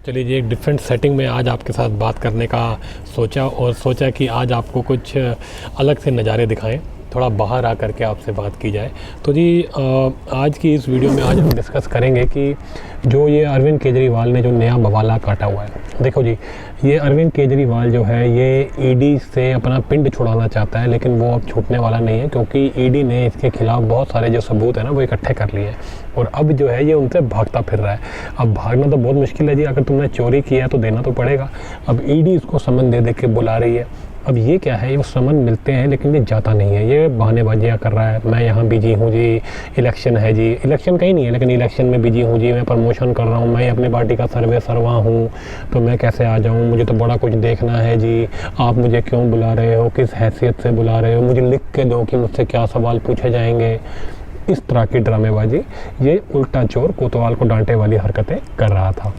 चलिए जी, एक different setting में आज आपके साथ बात करने का सोचा कि आज आपको कुछ अलग से नज़ारे दिखाएं, थोड़ा बाहर आ करके आपसे बात की जाए। तो जी आज की इस वीडियो में आज हम डिस्कस करेंगे कि जो ये अरविंद केजरीवाल ने जो नया बवाला काटा हुआ है। देखो जी, ये अरविंद केजरीवाल जो है ये ईडी से अपना पिंड छुड़ाना चाहता है, लेकिन वो अब छूटने वाला नहीं है, क्योंकि ईडी ने इसके खिलाफ बहुत सारे जो सबूत है ना वो इकट्ठे कर लिए हैं और अब जो है ये उनसे भागता फिर रहा है। अब भागना तो बहुत मुश्किल है जी, अगर तुमने चोरी किया है तो देना तो पड़ेगा। अब ईडी इसको समन दे के बुला रही है। अब ये क्या है, ये समन मिलते हैं लेकिन ये जाता नहीं है, ये बहानेबाजियाँ कर रहा है। मैं यहाँ बिजी हूँ जी, इलेक्शन है जी, इलेक्शन कहीं नहीं है लेकिन इलेक्शन में बिजी हूँ जी, मैं प्रमोशन कर रहा हूँ, मैं अपनी पार्टी का सरवा हूँ, तो मैं कैसे आ जाऊँ, मुझे तो बड़ा कुछ देखना है जी, आप मुझे क्यों बुला रहे हो, किस हैसियत से बुला रहे हो, मुझे लिख के दो कि मुझसे क्या सवाल पूछे जाएंगे। इस तरह की ड्रामेबाजी, ये उल्टा चोर कोतवाल को डांटे वाली हरकतें कर रहा था।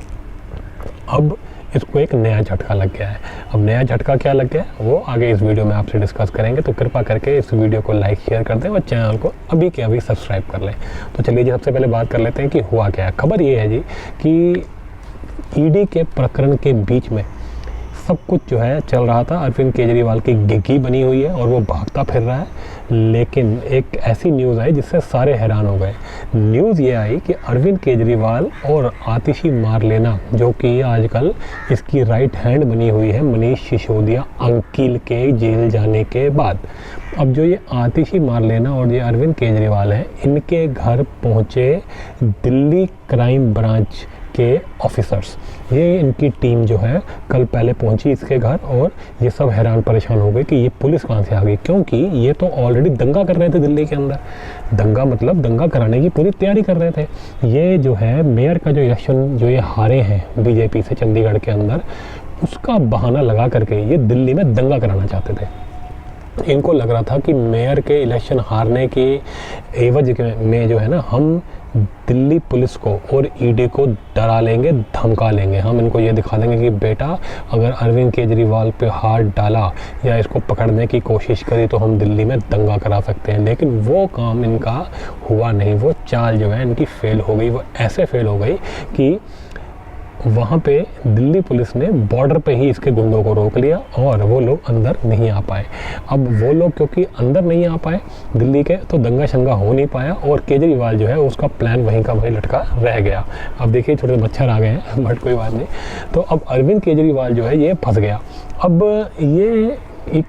अब इसको एक नया झटका लग गया है। अब नया झटका क्या लग गया है वो आगे इस वीडियो में आपसे डिस्कस करेंगे, तो कृपया करके इस वीडियो को लाइक शेयर कर दें और चैनल को अभी के अभी सब्सक्राइब कर लें। तो चलिए जी, सबसे पहले बात कर लेते हैं कि हुआ क्या है। खबर ये है जी कि ईडी के प्रकरण के बीच में सब कुछ जो है चल रहा था, अरविंद केजरीवाल की गिग्गी बनी हुई है और वो भागता फिर रहा है। लेकिन एक ऐसी न्यूज़ आई जिससे सारे हैरान हो गए। न्यूज़ ये आई कि अरविंद केजरीवाल और आतिशी मारलेना, जो कि आजकल इसकी राइट हैंड बनी हुई है मनीष सिसोदिया अंकिल के जेल जाने के बाद, अब जो ये आतिशी मारलेना और ये अरविंद केजरीवाल हैं, इनके घर पहुँचे दिल्ली क्राइम ब्रांच के ऑफिसर्स। ये इनकी टीम जो है कल पहले पहुंची इसके घर और ये सब हैरान परेशान हो गए कि ये पुलिस कहाँ से आ गई, क्योंकि ये तो ऑलरेडी दंगा कर रहे थे दिल्ली के अंदर। दंगा मतलब दंगा कराने की पूरी तैयारी कर रहे थे। ये जो है मेयर का जो इलेक्शन जो ये हारे हैं बीजेपी से चंडीगढ़ के अंदर, उसका बहाना लगा करके ये दिल्ली में दंगा कराना चाहते थे। इनको लग रहा था कि मेयर के इलेक्शन हारने के एवज में जो है ना, हम दिल्ली पुलिस को और ईडी को डरा लेंगे, धमका लेंगे। हम इनको ये दिखा देंगे कि बेटा अगर अरविंद केजरीवाल पे हाथ डाला या इसको पकड़ने की कोशिश करी तो हम दिल्ली में दंगा करा सकते हैं। लेकिन वो काम इनका हुआ नहीं, वो चाल जो है इनकी फेल हो गई। वो ऐसे फेल हो गई कि वहाँ पे दिल्ली पुलिस ने बॉर्डर पे ही इसके गुंडों को रोक लिया और वो लोग अंदर नहीं आ पाए। अब वो लोग क्योंकि अंदर नहीं आ पाए दिल्ली के, तो दंगा शंगा हो नहीं पाया और केजरीवाल जो है उसका प्लान वहीं का वहीं लटका रह गया। अब देखिए छोटे मच्छर आ गए हैं, बट कोई बात नहीं। तो अब अरविंद केजरीवाल जो है ये फंस गया। अब ये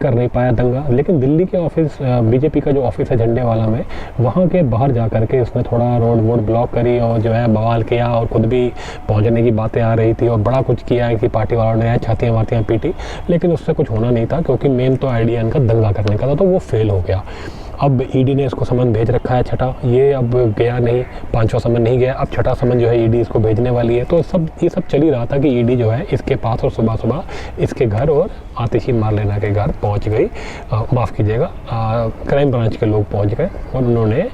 कर नहीं पाया दंगा, लेकिन दिल्ली के ऑफिस, बीजेपी का जो ऑफिस है झंडे वाला में, वहाँ के बाहर जा कर के उसने थोड़ा रोड वोड ब्लॉक करी और जो है बवाल किया और खुद भी पहुँचने की बातें आ रही थी और बड़ा कुछ किया है कि पार्टी वालों ने छातियाँ वातियाँ पीटी, लेकिन उससे कुछ होना नहीं था, क्योंकि मेन तो आइडिया इनका दंगा करने का था, तो वो फेल हो गया। अब ईडी ने इसको समन भेज रखा है छठा, ये अब गया नहीं, पांचवा समन नहीं गया, अब छठा समन जो है ईडी इसको भेजने वाली है। तो ये सब चल ही रहा था कि ईडी जो है इसके पास और सुबह सुबह इसके घर और आतिशी मारलेना के घर पहुंच गई, माफ़ कीजिएगा, क्राइम ब्रांच के लोग पहुंच गए और उन्होंने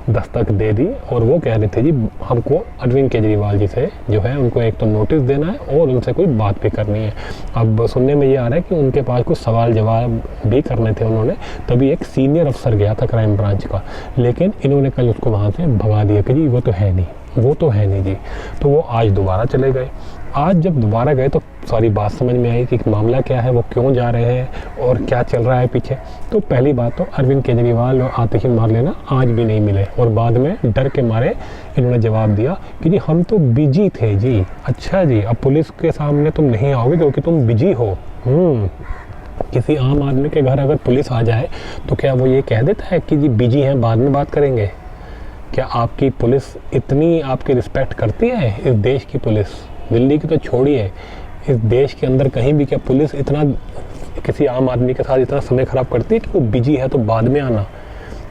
दस्तक दे दी और वो कह रहे थे जी हमको अरविंद केजरीवाल जी से जो है उनको एक तो नोटिस देना है और उनसे कोई बात भी करनी है। अब सुनने में ये आ रहा है कि उनके पास कुछ सवाल जवाब भी करने थे उन्होंने, तभी एक सीनियर अफसर गया था क्राइम ब्रांच का, लेकिन इन्होंने कल उसको वहाँ से भगा दिया कि जी वो तो है नहीं जी। तो वो आज दोबारा चले गए। आज जब दोबारा गए तो सारी बात समझ में आई कि मामला क्या है, वो क्यों जा रहे हैं और क्या चल रहा है पीछे। तो पहली बात तो अरविंद केजरीवाल और आतिशी मारलेना आज भी नहीं मिले और बाद में डर के मारे इन्होंने जवाब दिया कि जी हम तो बिजी थे जी। अच्छा जी, अब पुलिस के सामने तुम नहीं आओगे क्योंकि तुम बिजी हो। किसी आम आदमी के घर अगर पुलिस आ जाए तो क्या वो ये कह देता है कि जी बिजी हैं, बाद में बात करेंगे? क्या आपकी पुलिस इतनी आपकी रिस्पेक्ट करती है? इस देश की पुलिस, दिल्ली की तो छोड़िए, इस देश के अंदर कहीं भी क्या पुलिस इतना किसी आम आदमी के साथ इतना समय ख़राब करती है कि वो बिजी है तो बाद में आना?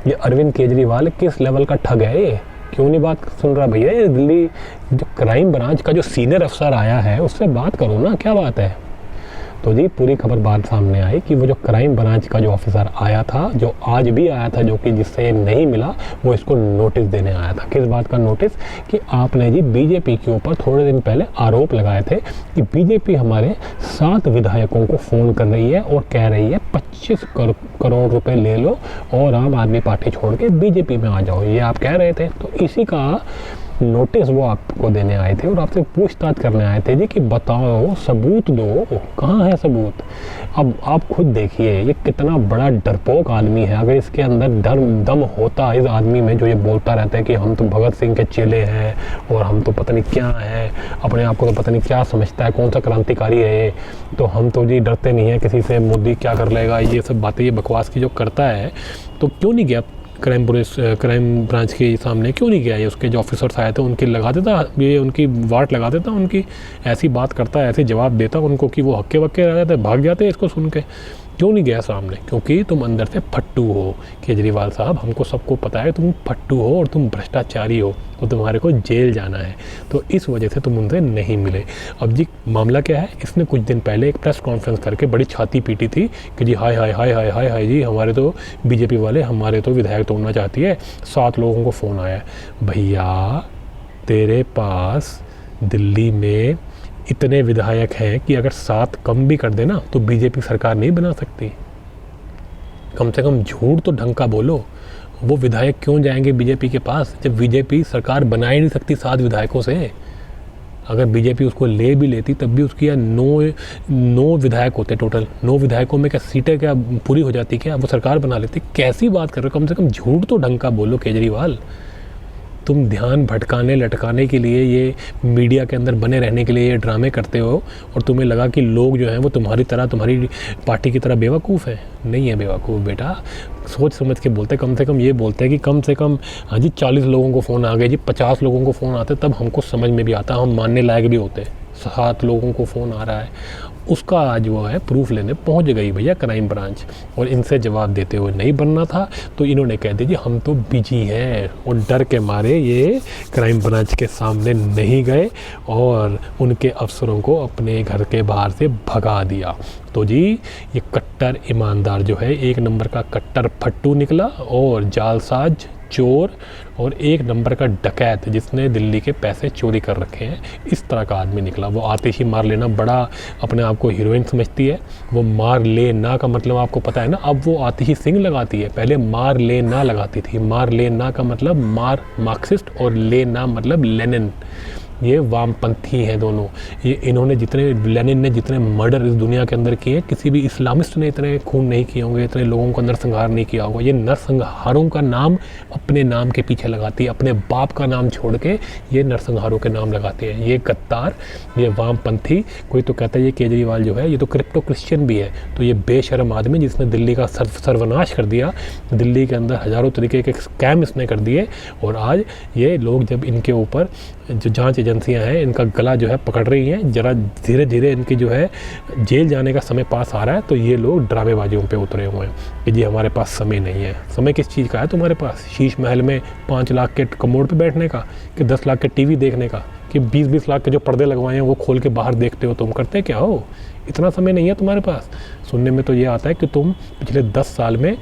ये अरविंद केजरीवाल किस लेवल का ठग है ये? क्यों नहीं बात सुन रहा भैया? ये दिल्ली जो क्राइम ब्रांच का जो सीनियर अफसर आया है उससे बात करो ना, क्या बात है? तो जी पूरी खबर बात सामने आई कि वो जो क्राइम ब्रांच का जो ऑफिसर आया था, जो आज भी आया था, जो कि जिससे नहीं मिला, वो इसको नोटिस देने आया था। किस बात का नोटिस? कि आपने जी बीजेपी के ऊपर थोड़े दिन पहले आरोप लगाए थे कि बीजेपी हमारे 7 विधायकों को फ़ोन कर रही है और कह रही है 25 करोड़ रुपए ले लो और आम आदमी पार्टी छोड़ के बीजेपी में आ जाओ, ये आप कह रहे थे। तो इसी का नोटिस वो आपको देने आए थे और आपसे पूछताछ करने आए थे जी कि बताओ, सबूत दो, कहाँ है सबूत। अब आप खुद देखिए ये कितना बड़ा डरपोक आदमी है। अगर इसके अंदर डर दम होता इस आदमी में, जो ये बोलता रहता है कि हम तो भगत सिंह के चेले हैं और हम तो पता नहीं क्या है, अपने आप को तो पता नहीं क्या समझता है, कौन सा क्रांतिकारी है ये, तो हम तो जी डरते नहीं हैं किसी से, मोदी क्या कर लेगा, ये सब बातें, ये बकवास की जो करता है, तो क्यों नहीं गया क्राइम ब्रांच के सामने, क्यों नहीं गया? ये उसके जो ऑफिसर्स आए थे उनके लगा देता, ये उनकी वाट लगा देता, उनकी ऐसी बात करता है, ऐसे जवाब देता उनको कि वो हक्के बक्के रह जाते, भाग जाते इसको सुन के। क्यों नहीं गया सामने? क्योंकि तुम अंदर से फट्टू हो केजरीवाल साहब, हमको सबको पता है तुम फट्टू हो और तुम भ्रष्टाचारी हो, तो तुम्हारे को जेल जाना है, तो इस वजह से तुम उनसे नहीं मिले। अब जी मामला क्या है, इसने कुछ दिन पहले एक प्रेस कॉन्फ्रेंस करके बड़ी छाती पीटी थी कि जी हाय हाय हाय हाय हाय हाय जी, हमारे तो बीजेपी वाले हमारे तो विधायक तोड़ना चाहती है, 7 लोगों को फ़ोन आया। भैया तेरे पास दिल्ली में इतने विधायक हैं कि अगर 7 कम भी कर देना तो बीजेपी सरकार नहीं बना सकती। कम से कम झूठ तो ढंग का बोलो। वो विधायक क्यों जाएंगे बीजेपी के पास जब बीजेपी सरकार बना ही नहीं सकती 7 विधायकों से? अगर बीजेपी उसको ले भी लेती तब भी उसकी 9 विधायक होते टोटल, 9 विधायकों में क्या सीटें क्या पूरी हो जाती, क्या वो सरकार बना लेती? कैसी बात कर रहे हो? कम से कम झूठ तो ढंग का बोलो केजरीवाल। तुम ध्यान भटकाने लटकाने के लिए, ये मीडिया के अंदर बने रहने के लिए ये ड्रामे करते हो और तुम्हें लगा कि लोग जो हैं वो तुम्हारी तरह, तुम्हारी पार्टी की तरह बेवकूफ़ है। नहीं है बेवकूफ़ बेटा, सोच समझ के बोलते। कम से कम ये बोलते हैं कि कम से कम हाँ जी 40 लोगों को फ़ोन आ गए जी, 50 लोगों को फ़ोन आते तब हमको समझ में भी आता, हम मानने लायक भी होते। 7 लोगों को फ़ोन आ रहा है, उसका आज वो है प्रूफ लेने पहुंच गई भैया क्राइम ब्रांच, और इनसे जवाब देते हुए नहीं बनना था तो इन्होंने कह दिया जी हम तो बिजी हैं, और डर के मारे ये क्राइम ब्रांच के सामने नहीं गए और उनके अफसरों को अपने घर के बाहर से भगा दिया। तो जी ये कट्टर ईमानदार जो है, 1 नंबर का कट्टर फट्टू निकला और जालसाज, चोर और 1 नंबर का डकैत जिसने दिल्ली के पैसे चोरी कर रखे हैं, इस तरह का आदमी निकला। वो आतिशी मार लेना बड़ा अपने आप को हीरोइन समझती है, वो मार ले ना का मतलब आपको पता है ना, अब वो आतिशी सिंह लगाती है, पहले मार ले ना लगाती थी। मार ले ना का मतलब मार मार्क्सिस्ट और ले ना मतलब लेनिन, ये वामपंथी हैं दोनों। ये इन्होंने जितने, लेनिन ने जितने मर्डर इस दुनिया के अंदर किए, किसी भी इस्लामिस्ट ने इतने खून नहीं किए होंगे, इतने लोगों को नरसंहार नहीं किया होगा। ये नरसंहारों का नाम अपने नाम के पीछे लगाती है, अपने बाप का नाम छोड़ के ये नरसंहारों के नाम लगाते हैं। ये गद्दार, ये वामपंथी। कोई तो कहता है ये केजरीवाल जो है ये तो क्रिप्टो क्रिश्चियन भी है। तो ये बेशर्म आदमी जिसने दिल्ली का सर्वनाश कर दिया, दिल्ली के अंदर हज़ारों तरीके के स्कैम इसने कर दिए, और आज ये लोग जब इनके ऊपर जो जांच एजेंसियां हैं इनका गला जो है पकड़ रही हैं, जरा धीरे धीरे इनकी जो है जेल जाने का समय पास आ रहा है, तो ये लोग ड्रामेबाजियों पे उतरे हुए हैं कि जी हमारे पास समय नहीं है। समय किस चीज़ का है तुम्हारे पास? शीश महल में 5 लाख के कमोड पे बैठने का, कि 10 लाख के टीवी देखने का, कि 20-20 लाख के जो पर्दे लगवाए हैं वो खोल के बाहर देखते हो? तुम करते क्या हो? इतना समय नहीं है तुम्हारे पास। सुनने में तो ये आता है कि तुम पिछले 10 साल में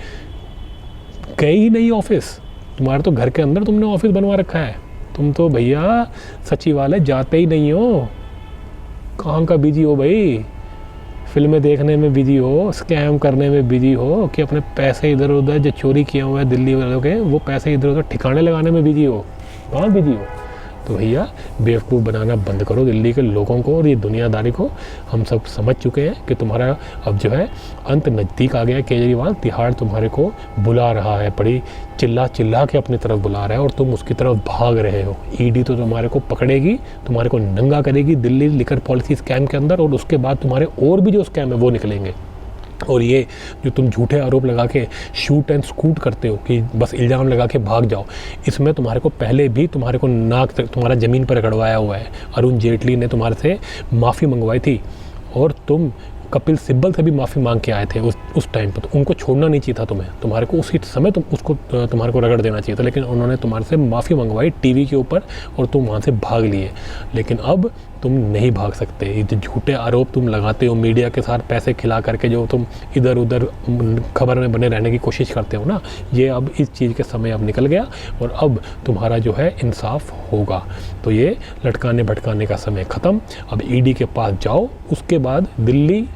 गए ही नहीं ऑफिस, तुम्हारे तो घर के अंदर तुमने ऑफिस बनवा रखा है। तुम तो भैया सचिवालय जाते ही नहीं हो। कहाँ का बिजी हो भाई? फिल्में देखने में बिजी हो, स्कैम करने में बिजी हो, कि अपने पैसे इधर उधर जो चोरी किए हुए हैं दिल्ली वालों के, वो पैसे इधर उधर ठिकाने लगाने में बिजी हो? कहाँ बिजी हो? तो भैया बेवकूफ़ बनाना बंद करो दिल्ली के लोगों को और ये दुनियादारी को। हम सब समझ चुके हैं कि तुम्हारा अब जो है अंत नज़दीक आ गया है। केजरीवाल, तिहाड़ तुम्हारे को बुला रहा है, बड़ी चिल्ला चिल्ला के अपनी तरफ बुला रहा है और तुम उसकी तरफ भाग रहे हो। ईडी तो तुम्हारे को पकड़ेगी, तुम्हारे को नंगा करेगी दिल्ली लिकर पॉलिसी स्कैम के अंदर, और उसके बाद तुम्हारे और भी जो स्कैम है वो निकलेंगे। और ये जो तुम झूठे आरोप लगा के शूट एंड स्कूट करते हो कि बस इल्ज़ाम लगा के भाग जाओ, इसमें तुम्हारे को पहले भी तुम्हारे को नाक तक तुम्हारा ज़मीन पर रगड़वाया हुआ है। अरुण जेटली ने तुम्हारे से माफ़ी मंगवाई थी और तुम कपिल सिब्बल से भी माफ़ी मांग के आए थे उस टाइम पर। तो उनको छोड़ना नहीं चाहिए था तुम्हें, तुम्हारे को उसी समय तुम्हारे को रगड़ देना चाहिए था, लेकिन उन्होंने तुम्हारे से माफ़ी मंगवाई टीवी के ऊपर और तुम वहाँ से भाग लिए। लेकिन अब तुम नहीं भाग सकते। ये जो झूठे आरोप तुम लगाते हो, मीडिया के साथ पैसे खिला करके जो तुम इधर उधर खबर में बने रहने की कोशिश करते हो ना, ये अब इस चीज़ के समय अब निकल गया और अब तुम्हारा जो है इंसाफ होगा। तो ये लटकाने भटकाने का समय ख़त्म। अब ईडी के पास जाओ, उसके बाद दिल्ली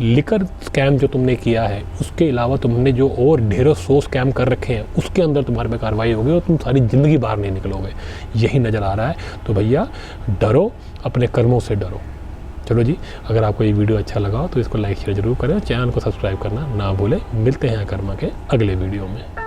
लिकर स्कैम जो तुमने किया है उसके अलावा तुमने जो और ढेरों 100 स्कैम कर रखे हैं उसके अंदर तुम्हारे पे कार्रवाई होगी और तुम सारी ज़िंदगी बाहर नहीं निकलोगे, यही नज़र आ रहा है। तो भैया डरो, अपने कर्मों से डरो। चलो जी, अगर आपको ये वीडियो अच्छा लगा हो तो इसको लाइक शेयर जरूर करें और चैनल को सब्सक्राइब करना ना भूलें। मिलते हैं कर्मा के अगले वीडियो में।